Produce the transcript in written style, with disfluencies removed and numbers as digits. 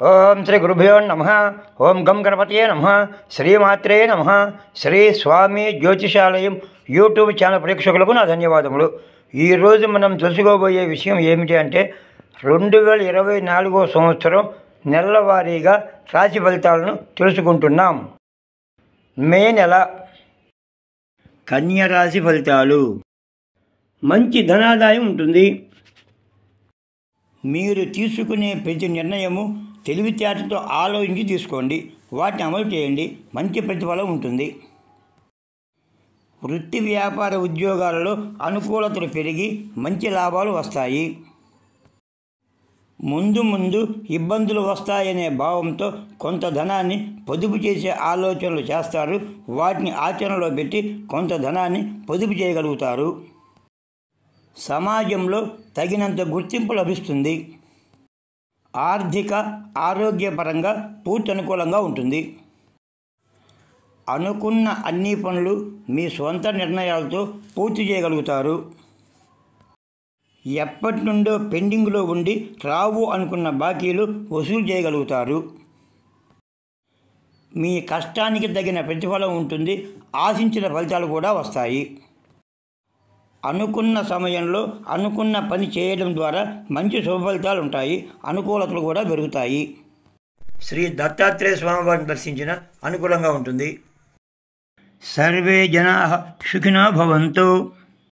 ఓం శ్రీ గురుభ్యో నమః. ఓం గం గణపతయే నమః. శ్రీమాత్రే నమః. శ్రీ స్వామి జ్యోతిషాలయం యూట్యూబ్ ఛానల్ ప్రేక్షకులకు నా ధన్యవాదములు. ఈరోజు మనం తెలుసుకోబోయే విషయం ఏమిటి అంటే 2024 సంవత్సరం నెలవారీగా రాశి ఫలితాలను తెలుసుకుంటున్నాం. మే నెల కన్య రాశి ఫలితాలు. మంచి ధనాదాయం ఉంటుంది. మీరు తీసుకునే ప్రతి నిర్ణయము తెలివితేటతో ఆలోచించి తీసుకోండి. వాటిని అమలు చేయండి. మంచి ప్రతిఫలం ఉంటుంది. వృత్తి వ్యాపార ఉద్యోగాలలో అనుకూలతలు పెరిగి మంచి లాభాలు వస్తాయి. ముందు ఇబ్బందులు వస్తాయనే భావంతో కొంత ధనాన్ని పొదుపు చేసే ఆలోచనలు చేస్తారు. వాటిని ఆచరణలో పెట్టి కొంత ధనాన్ని పొదుపు చేయగలుగుతారు. సమాజంలో తగినంత గుర్తింపు లభిస్తుంది. ఆర్థిక ఆరోగ్యపరంగా పూర్తి అనుకూలంగా ఉంటుంది. అనుకున్న అన్ని పనులు మీ సొంత నిర్ణయాలతో పూర్తి చేయగలుగుతారు. ఎప్పటి నుండో పెండింగ్లో ఉండి రావు అనుకున్న బాకీలు వసూలు చేయగలుగుతారు. మీ కష్టానికి తగిన ప్రతిఫలం ఉంటుంది. ఆశించిన ఫలితాలు కూడా వస్తాయి. అనుకున్న సమయంలో అనుకున్న పని చేయడం ద్వారా మంచి శుభఫలితాలు ఉంటాయి. అనుకూలతలు కూడా పెరుగుతాయి. శ్రీ దత్తాత్రేయ స్వామి వారిని దర్శించిన అనుకూలంగా ఉంటుంది. సర్వే జనాః సుఖినో భవంతు.